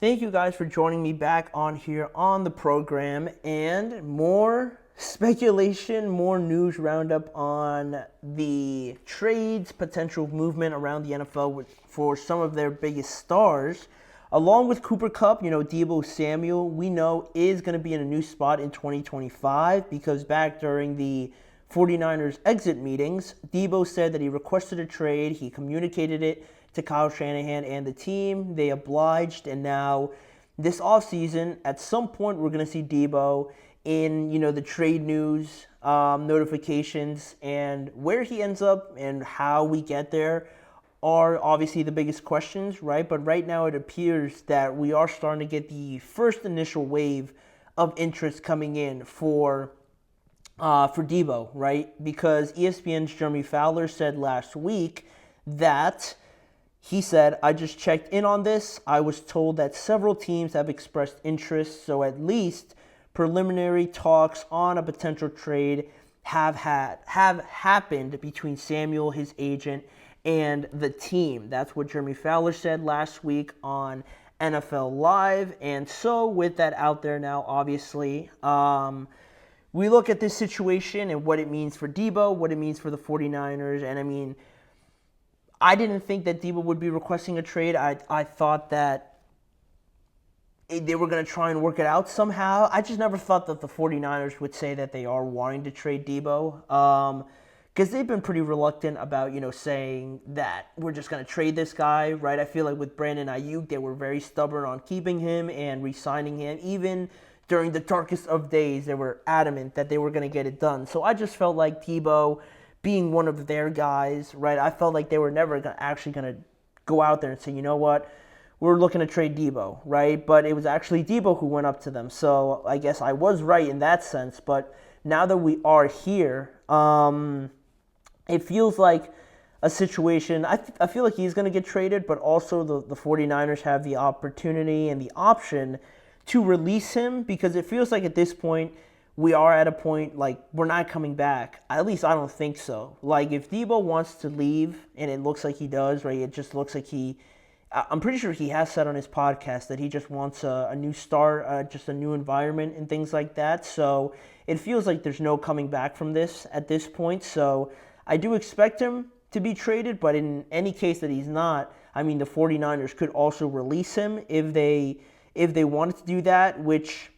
Thank you guys for joining me back on here on the program, and more speculation, more news roundup on the trades, potential movement around the NFL for some of their biggest stars. Along with Cooper Kupp, Deebo Samuel, we know is going to be in a new spot in 2025 because back during the 49ers exit meetings, Deebo said that he requested a trade. He communicated it to Kyle Shanahan and the team. They obliged, and now this offseason, at some point, we're going to see Deebo in, the trade news notifications, and where he ends up and how we get there are obviously the biggest questions, right? But right now it appears that we are starting to get the first initial wave of interest coming in for Deebo, right? Because ESPN's Jeremy Fowler said last week that he said, "I just checked in on this. I was told that several teams have expressed interest, so at least preliminary talks on a potential trade have happened between Samuel, his agent, and the team." That's what Jeremy Fowler said last week on NFL Live. And so with that out there now, obviously, we look at this situation and what it means for Deebo, what it means for the 49ers. And I didn't think that Deebo would be requesting a trade. I thought that they were going to try and work it out somehow. I just never thought that the 49ers would say that they are wanting to trade Deebo. Because they've been pretty reluctant about, saying that we're just going to trade this guy, right? I feel like with Brandon Ayuk, they were very stubborn on keeping him and re-signing him. Even during the darkest of days, they were adamant that they were going to get it done. So I just felt like Deebo, being one of their guys, right? I felt like they were never actually going to go out there and say, you know what, we're looking to trade Deebo, right? But it was actually Deebo who went up to them. So I guess I was right in that sense. But now that we are here, it feels like a situation. I feel like he's going to get traded, but also the 49ers have the opportunity and the option to release him, because it feels like at this point we are at a point like we're not coming back. At least I don't think so. Like if Deebo wants to leave, and it looks like he does, right? It just looks like I'm pretty sure he has said on his podcast that he just wants a new start, just a new environment and things like that. So it feels like there's no coming back from this at this point. So I do expect him to be traded, but in any case that he's not, the 49ers could also release him if they wanted to do that, which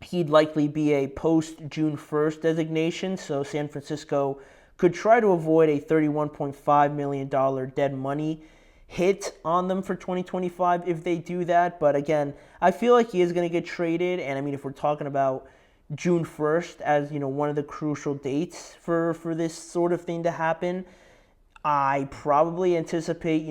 he'd likely be a post-June 1st designation. So San Francisco could try to avoid a $31.5 million dead money hit on them for 2025 if they do that. But again, I feel like he is going to get traded. And if we're talking about June 1st as, one of the crucial dates for this sort of thing to happen, I probably anticipate,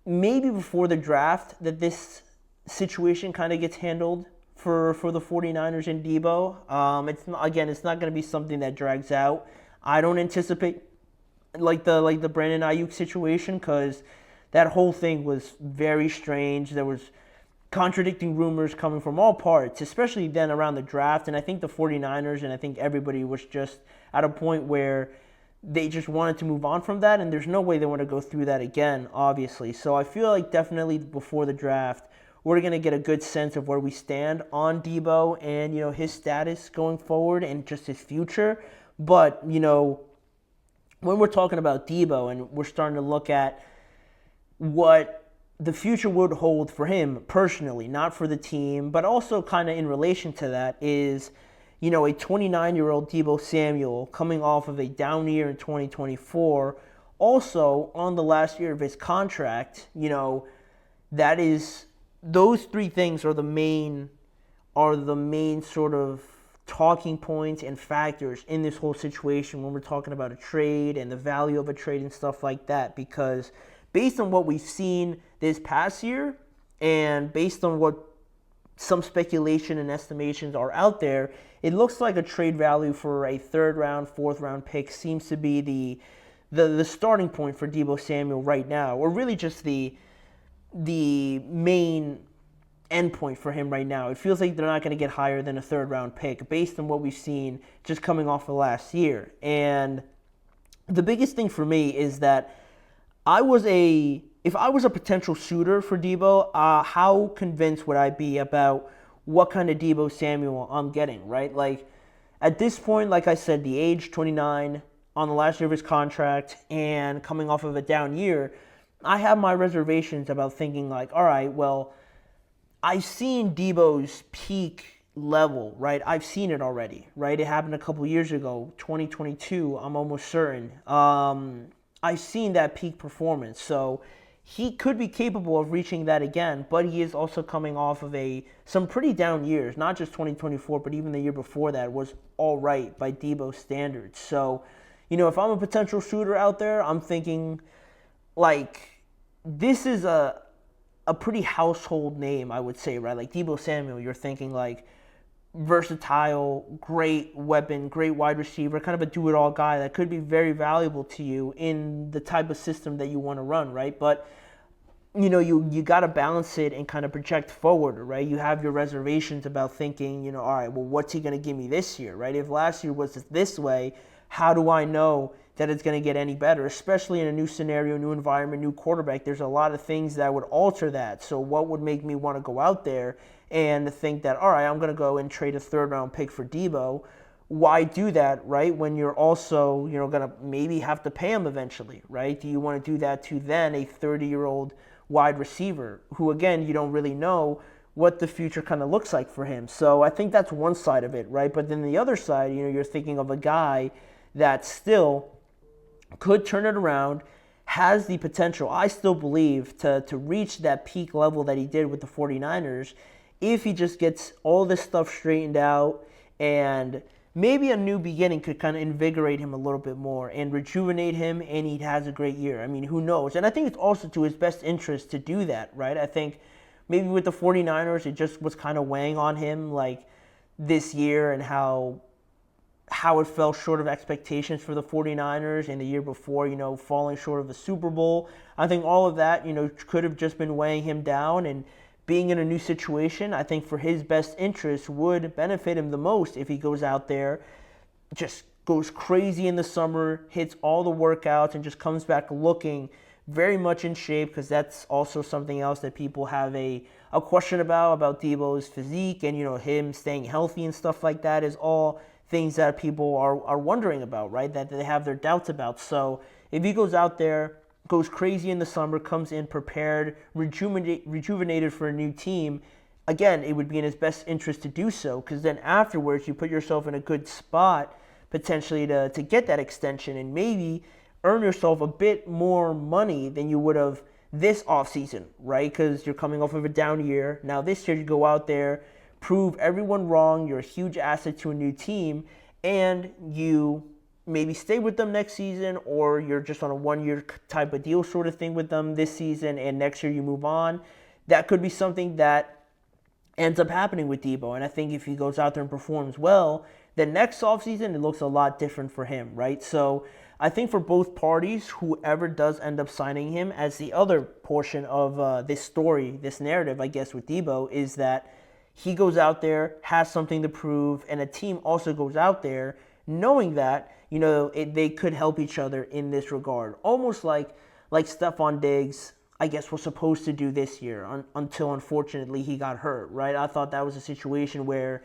maybe before the draft that this situation kind of gets handled for the 49ers and Deebo. It's not going to be something that drags out. I don't anticipate like the Brandon Ayuk situation, because that whole thing was very strange. There was contradicting rumors coming from all parts, especially then around the draft. And I think the 49ers and I think everybody was just at a point where they just wanted to move on from that, and there's no way they want to go through that again, obviously. So I feel like definitely before the draft, we're going to get a good sense of where we stand on Deebo and, his status going forward and just his future. But, when we're talking about Deebo and we're starting to look at what the future would hold for him personally, not for the team, but also kind of in relation to that is, a 29-year-old Deebo Samuel coming off of a down year in 2024, also on the last year of his contract. That is, those three things are the main sort of talking points and factors in this whole situation when we're talking about a trade and the value of a trade and stuff like that. Because based on what we've seen this past year and based on what some speculation and estimations are out there, it looks like a trade value for a third round, fourth round pick seems to be the starting point for Deebo Samuel right now, or really just the main endpoint for him right now. It feels like they're not going to get higher than a third round pick based on what we've seen just coming off of last year. And the biggest thing for me is that I was a if I was a potential suitor for Deebo, how convinced would I be about what kind of Deebo Samuel I'm getting, right? Like, at this point, like I said, the age 29, on the last year of his contract, and coming off of a down year, I have my reservations about thinking like, all right, well, I've seen Deebo's peak level, right? I've seen it already, right? It happened a couple years ago, 2022, I'm almost certain. I've seen that peak performance, so he could be capable of reaching that again, but he is also coming off of some pretty down years, not just 2024, but even the year before that was all right by Deebo standards. So, if I'm a potential shooter out there, I'm thinking like this is a pretty household name, I would say, right? Like Deebo Samuel, you're thinking like versatile, great weapon, great wide receiver, kind of a do-it-all guy that could be very valuable to you in the type of system that you want to run, right? But you got to balance it and kind of project forward, right? You have your reservations about thinking, all right, well, what's he going to give me this year, right? If last year was this way, how do I know that it's going to get any better, especially in a new scenario, new environment, new quarterback? There's a lot of things that would alter that. So what would make me want to go out there and think that, all right, I'm going to go and trade a third-round pick for Deebo? Why do that, right, when you're also, going to maybe have to pay him eventually, right? Do you want to do that to then a 30-year-old wide receiver who, again, you don't really know what the future kind of looks like for him? So I think that's one side of it, right? But then the other side, you're thinking of a guy that still could turn it around, has the potential, I still believe, to reach that peak level that he did with the 49ers if he just gets all this stuff straightened out, and maybe a new beginning could kind of invigorate him a little bit more and rejuvenate him, and he has a great year. I mean, who knows? And I think it's also to his best interest to do that, right? I think maybe with the 49ers, it just was kind of weighing on him like this year and how it fell short of expectations for the 49ers and the year before, falling short of the Super Bowl. I think all of that, could have just been weighing him down, and being in a new situation, I think for his best interest would benefit him the most if he goes out there, just goes crazy in the summer, hits all the workouts, and just comes back looking very much in shape, because that's also something else that people have a question about Deebo's physique and, him staying healthy and stuff like that is all things that people are wondering about, right, that they have their doubts about. So if he goes out there, goes crazy in the summer, comes in prepared, rejuvenated for a new team, again, it would be in his best interest to do so, because then afterwards you put yourself in a good spot potentially to get that extension and maybe earn yourself a bit more money than you would have this offseason, right? Because you're coming off of a down year. Now this year you go out there, prove everyone wrong, you're a huge asset to a new team, and you maybe stay with them next season, or you're just on a one-year type of deal sort of thing with them this season, and next year you move on. That could be something that ends up happening with Deebo. And I think if he goes out there and performs well, then next offseason it looks a lot different for him, right? So I think for both parties, whoever does end up signing him, as the other portion of this story, this narrative, I guess, with Deebo, is that he goes out there, has something to prove, and a team also goes out there knowing that, they could help each other in this regard. Almost like Stephon Diggs, I guess, was supposed to do this year until, unfortunately, he got hurt, right? I thought that was a situation where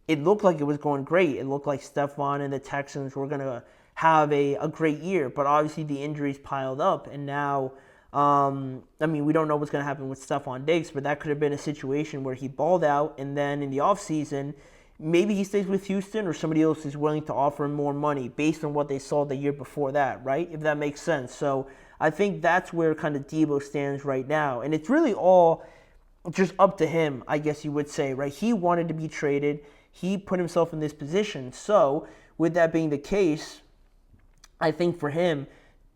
it looked like it was going great. It looked like Stephon and the Texans were going to have a great year, but obviously the injuries piled up, and now, we don't know what's going to happen with Stephon Diggs, but that could have been a situation where he balled out, and then in the offseason, maybe he stays with Houston, or somebody else is willing to offer him more money based on what they saw the year before that, right? If that makes sense. So I think that's where kind of Deebo stands right now. And it's really all just up to him, I guess you would say, right? He wanted to be traded. He put himself in this position. So with that being the case, I think for him,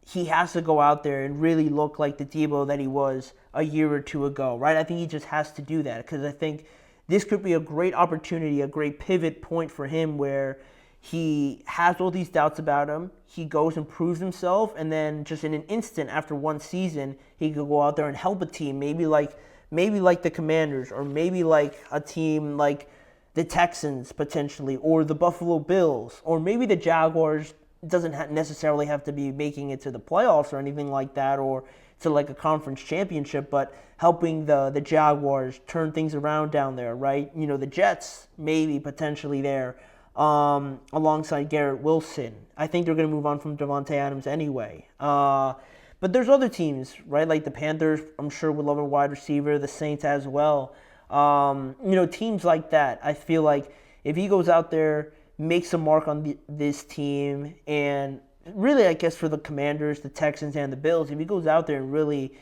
he has to go out there and really look like the Deebo that he was a year or two ago, right? I think he just has to do that, because I think this could be a great opportunity, a great pivot point for him, where he has all these doubts about him. He goes and proves himself, and then just in an instant after one season, he could go out there and help a team, maybe like the Commanders, or maybe like a team like the Texans potentially, or the Buffalo Bills, or maybe the Jaguars. Doesn't necessarily have to be making it to the playoffs or anything like that, or to like a conference championship, but helping the Jaguars turn things around down there, right? You know, the Jets maybe potentially there alongside Garrett Wilson. I think they're going to move on from Devontae Adams anyway. But there's other teams, right? Like the Panthers, I'm sure would love a wide receiver. The Saints as well. Teams like that. I feel like if he goes out there, makes a mark on this team, and really, I guess for the Commanders, the Texans, and the Bills, if he goes out there and really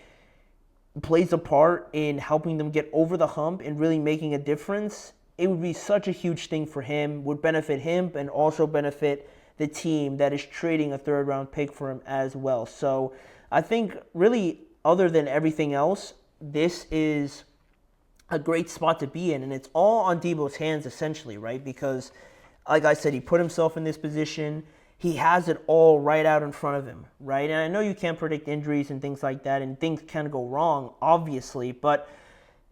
plays a part in helping them get over the hump and really making a difference, it would be such a huge thing for him, would benefit him, and also benefit the team that is trading a third-round pick for him as well. So I think really, other than everything else, this is a great spot to be in, and it's all on Deebo's hands essentially, right? Because, like I said, he put himself in this position. He has it all right out in front of him, right? And I know you can't predict injuries and things like that, and things can go wrong, obviously, but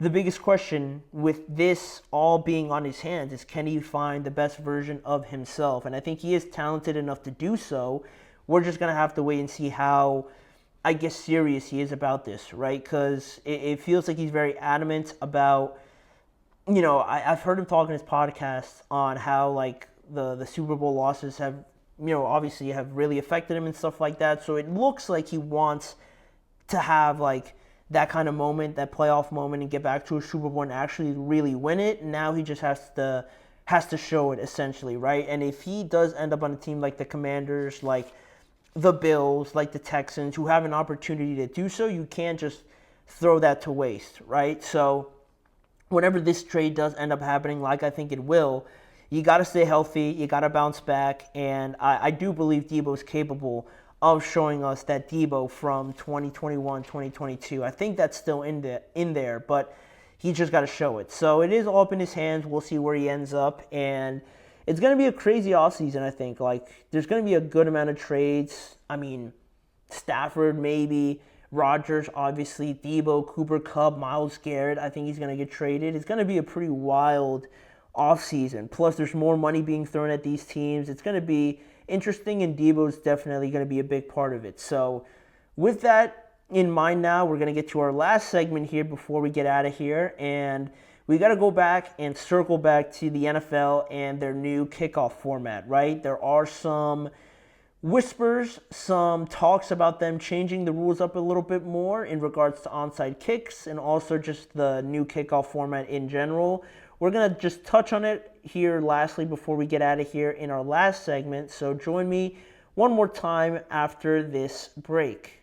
the biggest question with this all being on his hands is, can he find the best version of himself? And I think he is talented enough to do so. We're just going to have to wait and see how, I guess, serious he is about this, right? Because it feels like he's very adamant about, I've heard him talk in his podcast on how, like, the Super Bowl losses have, obviously have really affected him and stuff like that. So it looks like he wants to have, like, that kind of moment, that playoff moment, and get back to a Super Bowl and actually really win it. Now he just has to show it, essentially, right? And if he does end up on a team like the Commanders, like the Bills, like the Texans, who have an opportunity to do so, you can't just throw that to waste, right? So whenever this trade does end up happening, like I think it will, you got to stay healthy, you got to bounce back, and I do believe Deebo is capable of showing us that Deebo from 2021, 2022. I think that's still in there, but he just got to show it. So it is all up in his hands. We'll see where he ends up, and it's going to be a crazy offseason, I think. Like, there's going to be a good amount of trades. I mean, Stafford maybe, Rodgers obviously, Deebo, Cooper Kupp, Myles Garrett. I think he's going to get traded. It's going to be a pretty wild offseason. Plus, there's more money being thrown at these teams. It's going to be interesting, and Deebo's definitely going to be a big part of it. So with that in mind now, we're going to get to our last segment here before we get out of here, and we got to go back and circle back to the NFL and their new kickoff format, right? There are some whispers, some talks about them changing the rules up a little bit more in regards to onside kicks and also just the new kickoff format in general. We're going to just touch on it here lastly before we get out of here in our last segment. So join me one more time after this break.